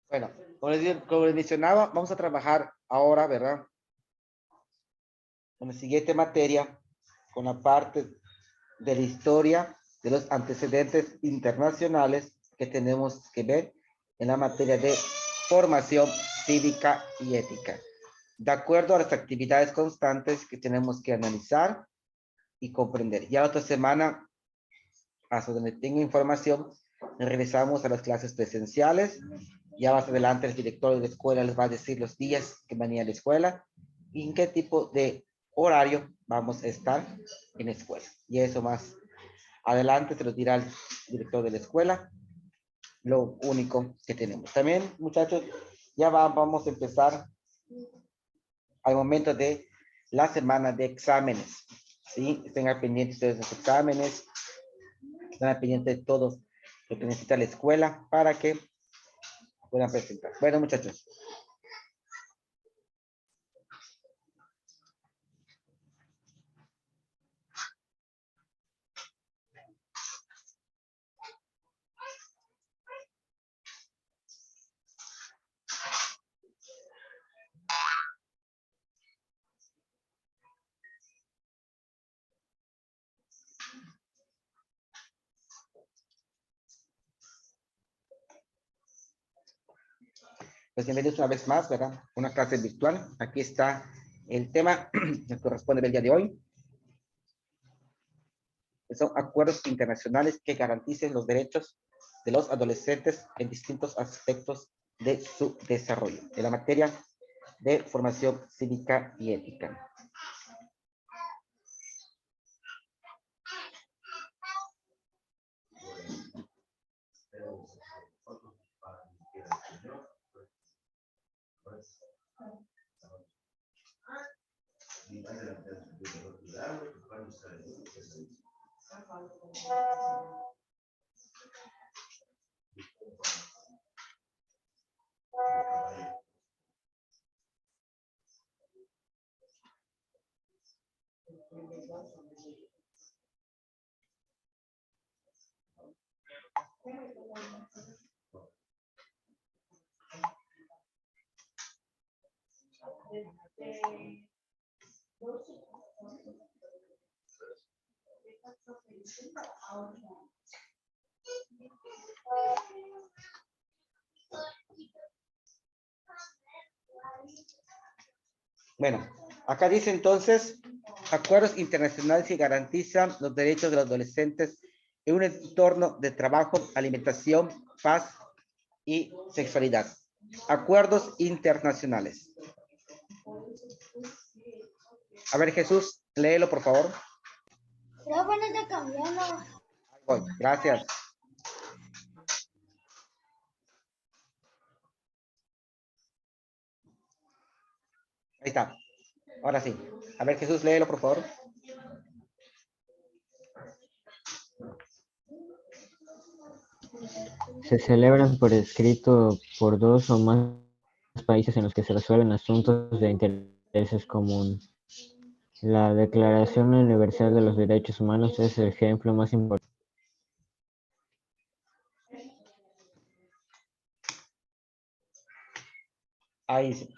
Bueno, como les mencionaba, vamos a trabajar ahora, ¿verdad? En la siguiente materia, con la parte de la historia de los antecedentes internacionales que tenemos que ver en la materia de formación cívica y ética, de acuerdo a las actividades constantes que tenemos que analizar y comprender. Ya la otra semana, hasta donde tenga información, regresamos a las clases presenciales. Ya más adelante el director de la escuela les va a decir los días que van a ir a la escuela y en qué tipo de horario vamos a estar en la escuela. Y eso más adelante se lo dirá el director de la escuela, lo único que tenemos. También, muchachos, ya vamos a empezar al momento de la semana de exámenes. ¿Sí? Estén pendientes de los exámenes, estén pendientes de todo lo que necesita la escuela para que puedan presentar. Bueno, muchachos. Pues bienvenidos una vez más, ¿verdad? Una clase virtual. Aquí está el tema que corresponde del día de hoy. Son acuerdos internacionales que garanticen los derechos de los adolescentes en distintos aspectos de su desarrollo, en la materia de formación cívica y ética. Bueno, acá dice entonces, acuerdos internacionales que garantizan los derechos de los adolescentes en un entorno de trabajo, alimentación, paz y sexualidad. Acuerdos internacionales. A ver, Jesús, léelo, por favor. Voy, gracias. Ahí está. Ahora sí. A ver, Jesús, léelo, por favor. Se celebran por escrito por dos o más países en los que se resuelven asuntos de intereses comunes. La Declaración Universal de los Derechos Humanos es el ejemplo más importante. Ahí sí.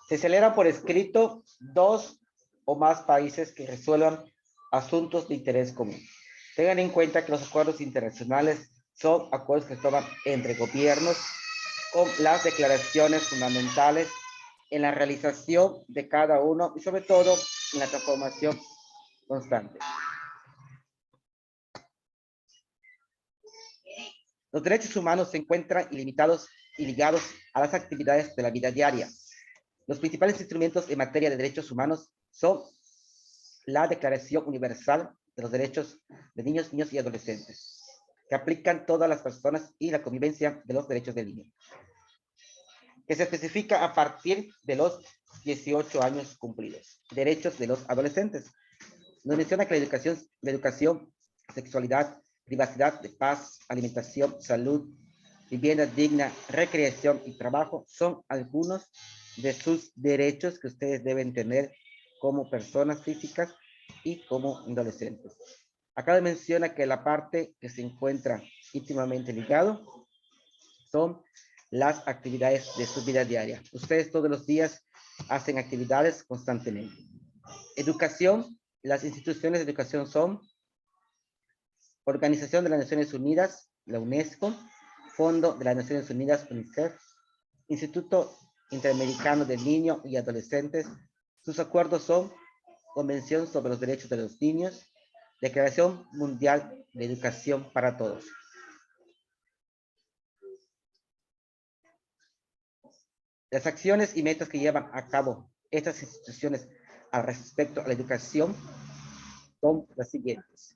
Se celebran por escrito dos o más países que resuelvan asuntos de interés común. Tengan en cuenta que los acuerdos internacionales son acuerdos que se toman entre gobiernos con las declaraciones fundamentales en la realización de cada uno y sobre todo en la transformación constante. Los derechos humanos se encuentran ilimitados y ligados a las actividades de la vida diaria. Los principales instrumentos en materia de derechos humanos son la Declaración Universal de los Derechos de Niños, Niñas y Adolescentes, que aplican todas las personas y la convivencia de los derechos del niño, que se especifica a partir de los 18 años cumplidos. Derechos de los adolescentes. Nos menciona que la educación, sexualidad, privacidad de paz, alimentación, salud, vivienda digna, recreación y trabajo son algunos de sus derechos que ustedes deben tener como personas físicas y como adolescentes. Acá menciona que la parte que se encuentra íntimamente ligado son las actividades de su vida diaria. Ustedes todos los días hacen actividades constantemente. Educación. Las instituciones de educación son Organización de las Naciones Unidas, la UNESCO, Fondo de las Naciones Unidas, UNICEF, Instituto Interamericano del Niño y Adolescentes. Sus acuerdos son Convención sobre los Derechos de los Niños, Declaración Mundial de Educación para Todos. Las acciones y metas que llevan a cabo estas instituciones al respecto a la educación son las siguientes.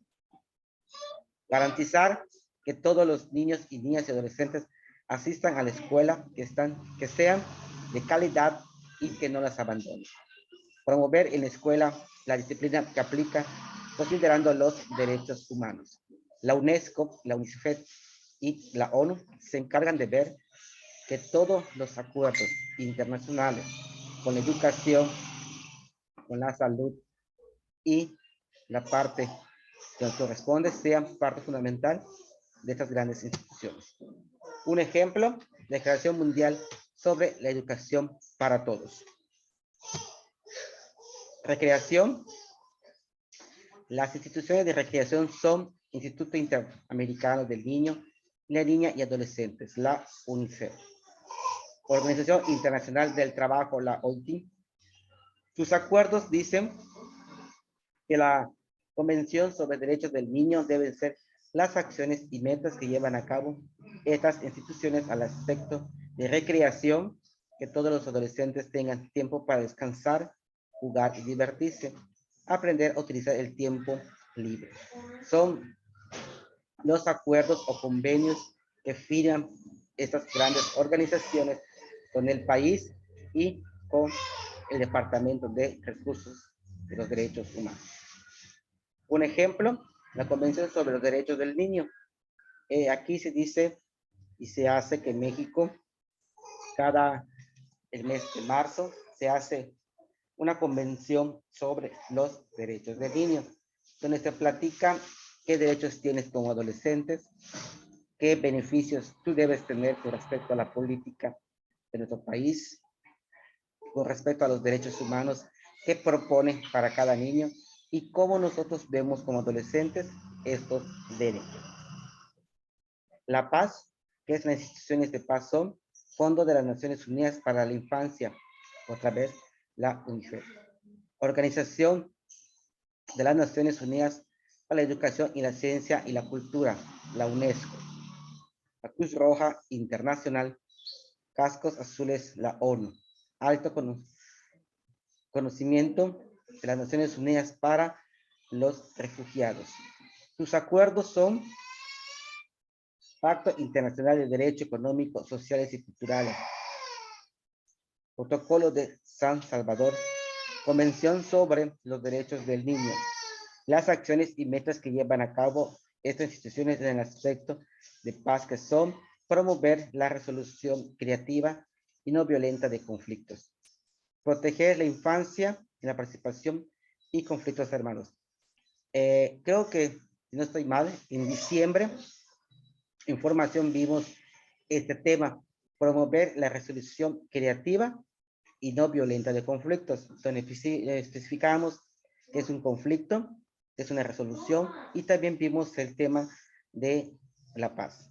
Garantizar que todos los niños y niñas y adolescentes asistan a la escuela, que sean de calidad y que no las abandonen. Promover en la escuela la disciplina que aplica considerando los derechos humanos. La UNESCO, la UNICEF y la ONU se encargan de ver que todos los acuerdos internacionales con la educación, con la salud y la parte que nos corresponde sean parte fundamental de estas grandes instituciones. Un ejemplo, la Declaración Mundial sobre la Educación para Todos. Recreación. Las instituciones de recreación son Instituto Interamericano del Niño, la Niña y Adolescentes, la UNICEF. Organización Internacional del Trabajo, la OIT. Sus acuerdos dicen que la Convención sobre Derechos del Niño deben ser las acciones y metas que llevan a cabo estas instituciones al aspecto de recreación, que todos los adolescentes tengan tiempo para descansar, jugar y divertirse, aprender a utilizar el tiempo libre. Son los acuerdos o convenios que firman estas grandes organizaciones con el país y con el Departamento de Recursos de los Derechos Humanos. Un ejemplo, la Convención sobre los Derechos del Niño. Aquí se dice y se hace que en México, el mes de marzo, se hace una convención sobre los derechos del niño, donde se platica qué derechos tienes como adolescentes, qué beneficios tú debes tener con respecto a la política de nuestro país, con respecto a los derechos humanos, qué propone para cada niño y cómo nosotros vemos como adolescentes estos derechos. La Paz, que es las instituciones de paz, son Fondo de las Naciones Unidas para la Infancia, otra vez la UNICEF. Organización de las Naciones Unidas para la Educación y la Ciencia y la Cultura, la UNESCO. La Cruz Roja Internacional, Cascos Azules, la ONU. Alto conocimiento de las Naciones Unidas para los Refugiados. Sus acuerdos son Pacto Internacional de Derecho Económico, Sociales y Culturales, Protocolo de San Salvador, Convención sobre los Derechos del Niño, las acciones y metas que llevan a cabo estas instituciones en el aspecto de paz, que son promover la resolución creativa y no violenta de conflictos, proteger la infancia y la participación y conflictos armados. Creo que, si no estoy mal, en diciembre, en formación vimos este tema, promover la resolución creativa y no violenta de conflictos, donde especificamos que es un conflicto, es una resolución, y también vimos el tema de la paz.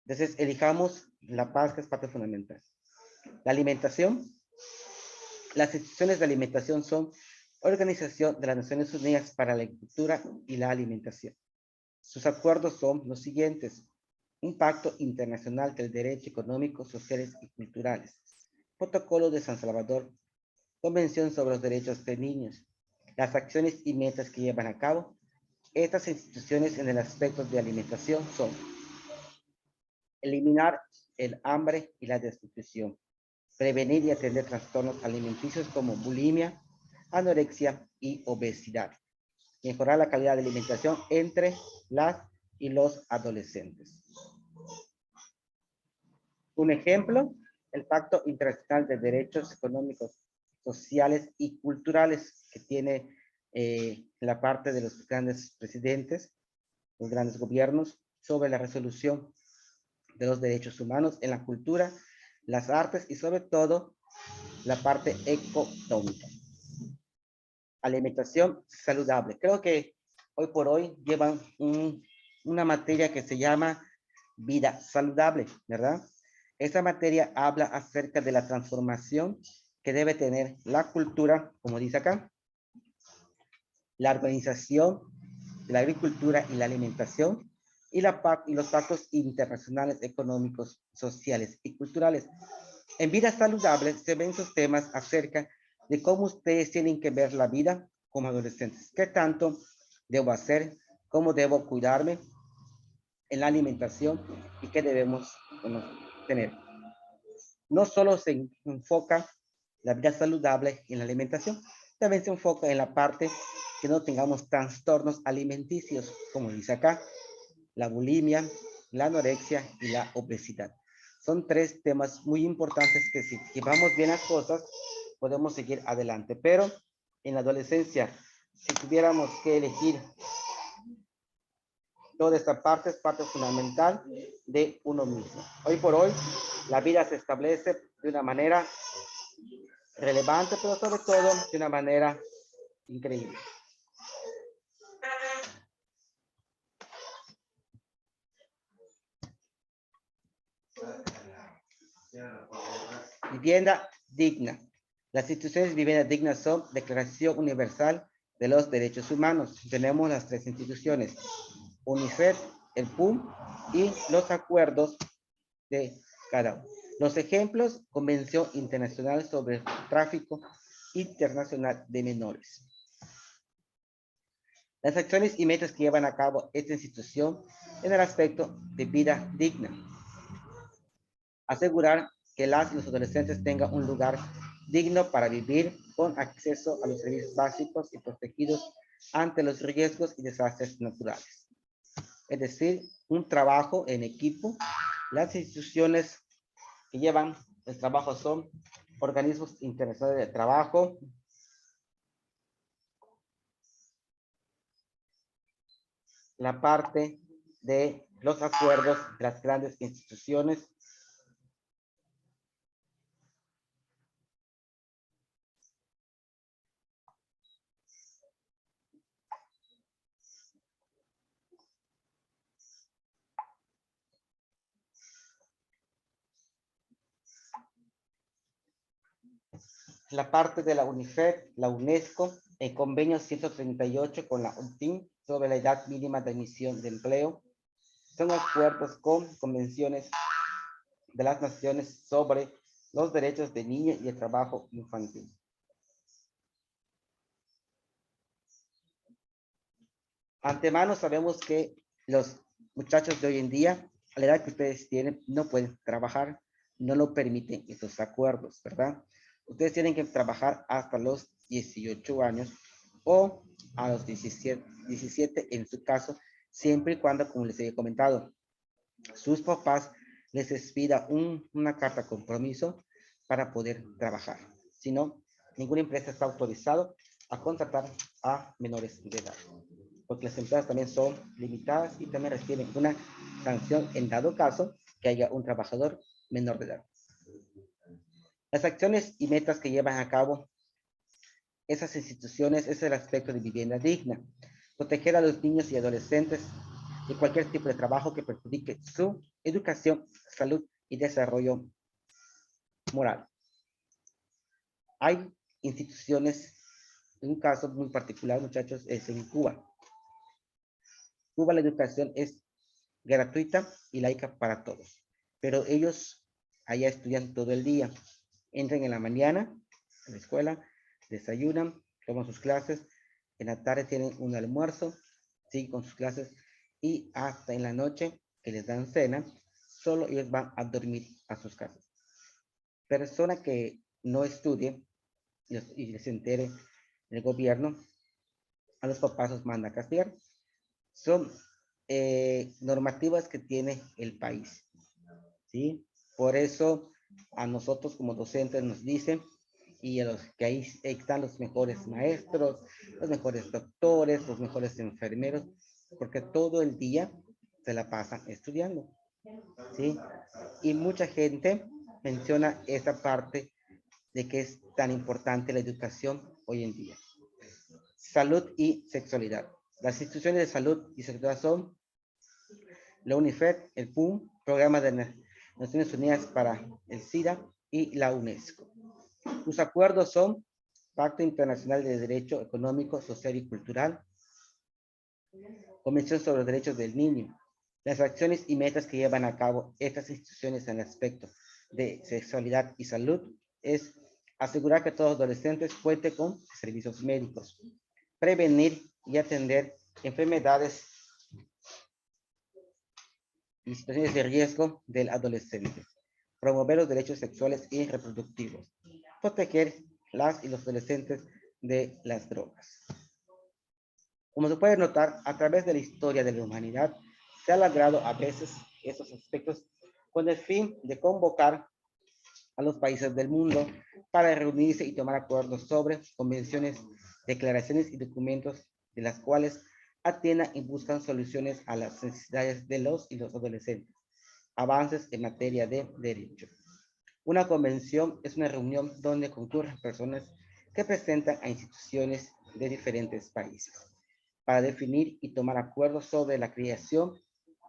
Entonces, elijamos la paz, que es parte fundamental. La alimentación. Las instituciones de alimentación son Organización de las Naciones Unidas para la Agricultura y la Alimentación. Sus acuerdos son los siguientes: un pacto internacional del derecho económico, sociales y culturales, Protocolo de San Salvador, Convención sobre los Derechos de Niños, las acciones y metas que llevan a cabo estas instituciones en el aspecto de alimentación son: eliminar el hambre y la desnutrición, prevenir y atender trastornos alimenticios como bulimia, anorexia y obesidad, mejorar la calidad de alimentación entre las y los adolescentes. Un ejemplo, el Pacto Internacional de Derechos Económicos, Sociales y Culturales, que tiene la parte de los grandes presidentes, los grandes gobiernos, sobre la resolución de los derechos humanos en la cultura, las artes y sobre todo la parte económica. Alimentación saludable. Creo que hoy por hoy llevan una materia que se llama vida saludable, ¿verdad? Esa materia habla acerca de la transformación que debe tener la cultura, como dice acá, la organización de la agricultura y la alimentación y los pactos internacionales económicos, sociales y culturales. En vida saludable se ven sus temas acerca de cómo ustedes tienen que ver la vida como adolescentes. ¿Qué tanto debo hacer? ¿Cómo debo cuidarme en la alimentación? ¿Y qué debemos tener? No solo se enfoca la vida saludable en la alimentación, también se enfoca en la parte que no tengamos trastornos alimenticios, como dice acá, la bulimia, la anorexia y la obesidad. Son tres temas muy importantes que si llevamos bien las cosas, podemos seguir adelante. Pero en la adolescencia, si tuviéramos que elegir toda esta parte, es parte fundamental de uno mismo. Hoy por hoy, la vida se establece de una manera relevante, pero sobre todo de una manera increíble. Vivienda digna. Las instituciones de vivienda digna son Declaración Universal de los Derechos Humanos. Tenemos las tres instituciones, UNICEF, el PUM y los acuerdos de cada uno. Los ejemplos, Convención Internacional sobre el Tráfico Internacional de Menores. Las acciones y metas que llevan a cabo esta institución en el aspecto de vida digna. Asegurar que las y los adolescentes tengan un lugar digno para vivir con acceso a los servicios básicos y protegidos ante los riesgos y desastres naturales. Es decir, un trabajo en equipo. Las instituciones que llevan el trabajo son organismos internacionales de trabajo, la parte de los acuerdos de las grandes instituciones, la parte de la UNICEF, la UNESCO, el convenio 138 con la UNTIN sobre la edad mínima de admisión de empleo. Son acuerdos con convenciones de las naciones sobre los derechos de niños y el trabajo infantil. Antemano sabemos que los muchachos de hoy en día, a la edad que ustedes tienen, no pueden trabajar, no lo permiten estos acuerdos, ¿verdad? Ustedes tienen que trabajar hasta los 18 años o a los 17 en su caso, siempre y cuando, como les he comentado, sus papás les expida una carta de compromiso para poder trabajar. Si no, ninguna empresa está autorizado a contratar a menores de edad, porque las empresas también son limitadas y también reciben una sanción en dado caso que haya un trabajador menor de edad. Las acciones y metas que llevan a cabo esas instituciones es el aspecto de vivienda digna, proteger a los niños y adolescentes de cualquier tipo de trabajo que perjudique su educación, salud y desarrollo moral. Hay instituciones, un caso muy particular, muchachos, es en Cuba. Cuba la educación es gratuita y laica para todos, pero ellos allá estudian todo el día. Entran en la mañana a la escuela, desayunan, toman sus clases, en la tarde tienen un almuerzo, siguen con sus clases y hasta en la noche que les dan cena, solo ellos van a dormir a sus casas. Persona que no estudie y se entere el gobierno, a los papás los manda a castigar. Son normativas que tiene el país, ¿sí? Por eso a nosotros como docentes nos dicen, y a los que ahí están los mejores maestros, los mejores doctores, los mejores enfermeros, porque todo el día se la pasan estudiando. ¿sí? Y mucha gente menciona esta parte de que es tan importante la educación hoy en día. Salud y sexualidad. Las instituciones de salud y sexualidad son la UNICEF, el PUM, Programa de Naciones Unidas para el SIDA y la UNESCO. Sus acuerdos son Pacto Internacional de Derecho Económico, Social y Cultural, Convención sobre los Derechos del Niño. Las acciones y metas que llevan a cabo estas instituciones en el aspecto de sexualidad y salud es asegurar que todos los adolescentes cuenten con servicios médicos, prevenir y atender enfermedades y situaciones de riesgo del adolescente, promover los derechos sexuales y reproductivos, proteger las y los adolescentes de las drogas. Como se puede notar, a través de la historia de la humanidad, se ha logrado a veces esos aspectos con el fin de convocar a los países del mundo para reunirse y tomar acuerdos sobre convenciones, declaraciones y documentos de las cuales atiendan y buscan soluciones a las necesidades de los y los adolescentes, avances en materia de derecho. Una convención es una reunión donde concurren personas que presentan a instituciones de diferentes países para definir y tomar acuerdos sobre la creación,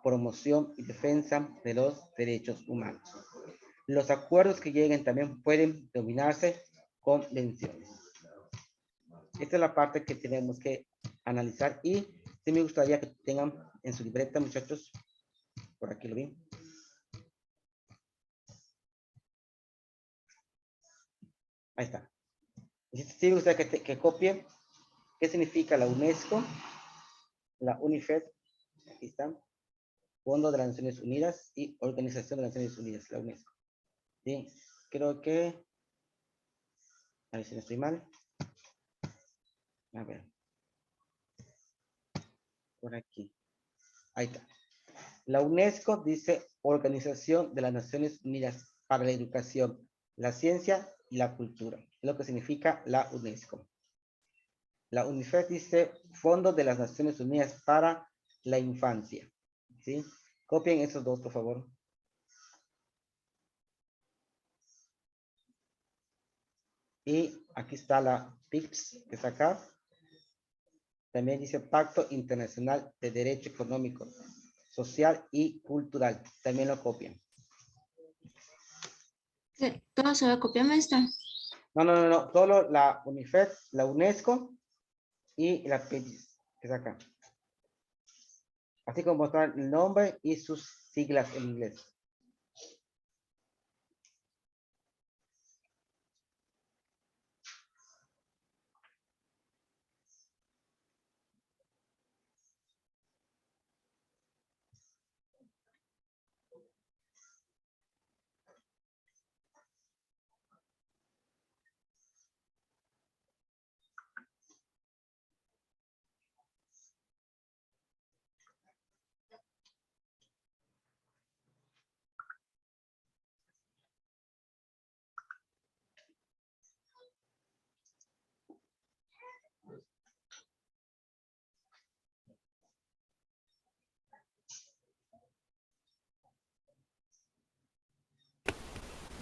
promoción y defensa de los derechos humanos. Los acuerdos que lleguen también pueden denominarse convenciones. Esta es la parte que tenemos que analizar y sí me gustaría que tengan en su libreta, muchachos, por aquí lo vi. Ahí está. Sí me gustaría que copien qué significa la UNESCO, la UNICEF, aquí está, Fondo de las Naciones Unidas y Organización de las Naciones Unidas, la UNESCO. Sí, creo que, a ver si no estoy mal. A ver, por aquí. Ahí está. La UNESCO dice Organización de las Naciones Unidas para la Educación, la Ciencia y la Cultura. Es lo que significa la UNESCO. La UNICEF dice Fondo de las Naciones Unidas para la Infancia. ¿Sí? Copien esos dos, por favor. Y aquí está la PICS, que está acá. También dice Pacto Internacional de Derecho Económico, Social y Cultural. También lo copian. ¿Todo se va a copiar, maestra? No. Solo la UNICEF, la UNESCO y la PICS, que está acá. Así como está el nombre y sus siglas en inglés.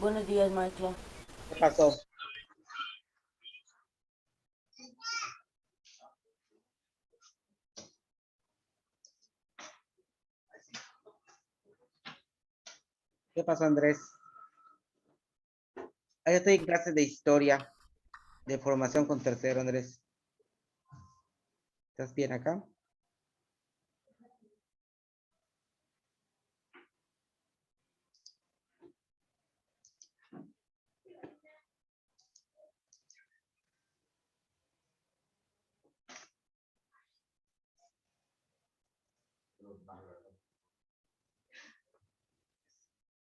Buenos días, maestro. ¿Qué pasó? ¿Qué pasó, Andrés? Ahí estoy en clase de historia, de formación con tercero, Andrés. ¿Estás bien acá?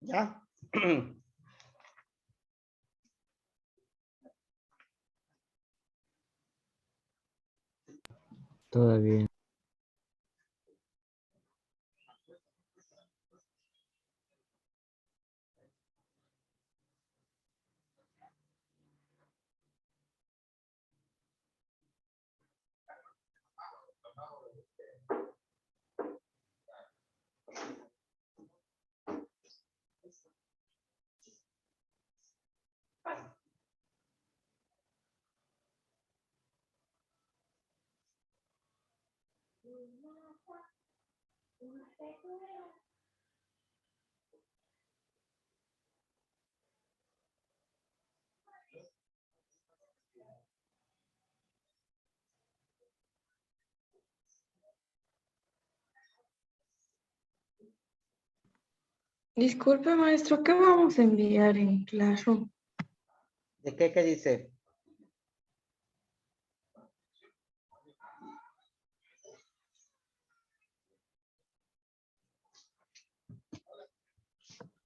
¿Ya? Todavía. Disculpe, maestro, ¿qué vamos a enviar en Classroom? ¿De qué dice?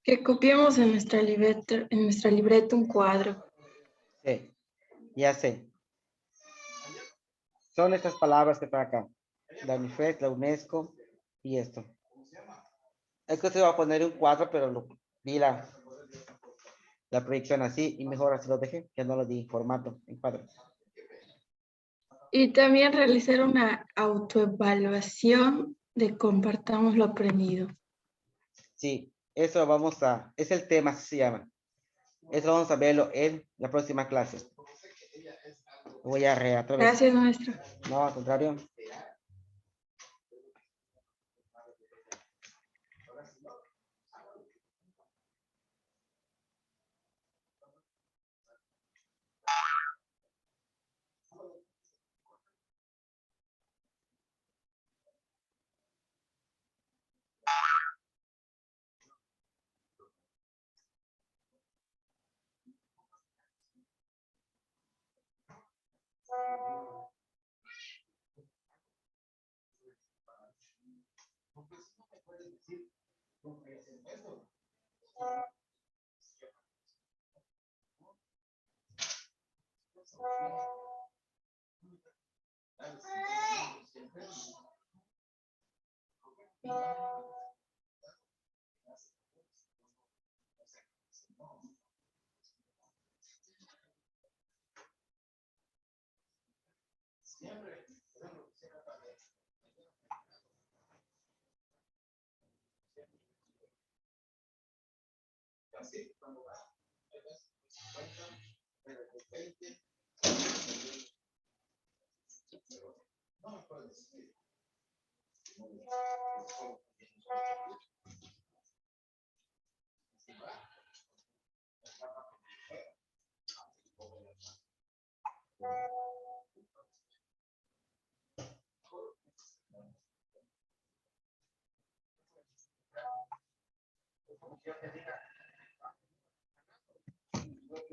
Que copiemos en nuestra libreta un cuadro. Sí, ya sé. Son estas palabras que están acá. La UNIFED, la UNESCO y esto. Es que se va a poner un cuadro, pero vi la proyección así y mejor así lo dejé, que no lo di en formato, en cuadro. Y también realizar una autoevaluación de compartamos lo aprendido. Sí, eso es el tema, así se llama. Eso vamos a verlo en la próxima clase. Voy a otra vez. Gracias, maestro. No, al contrario.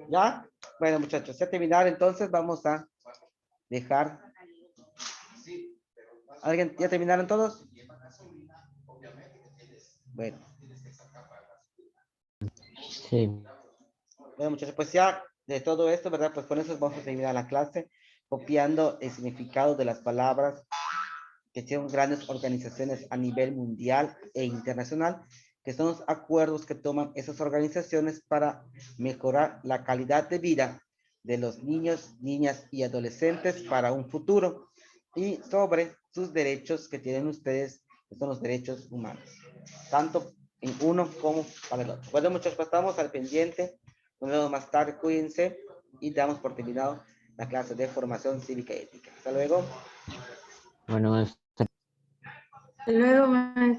¿Ya? Bueno, muchachos, ya terminaron, entonces vamos a dejar. ¿Alguien ya terminaron todos? Bueno. Sí. Bueno, muchachos, pues ya de todo esto, ¿verdad? Pues con eso vamos a terminar la clase, copiando el significado de las palabras que tienen grandes organizaciones a nivel mundial e internacional, que son los acuerdos que toman esas organizaciones para mejorar la calidad de vida de los niños, niñas y adolescentes para un futuro, y sobre sus derechos que tienen ustedes, que son los derechos humanos, tanto en uno como para el otro. Bueno, muchachos, pues estamos al pendiente. Nos vemos más tarde, cuídense y damos por terminado la clase de formación cívica y ética. Hasta luego. Bueno, Hasta luego, maestro.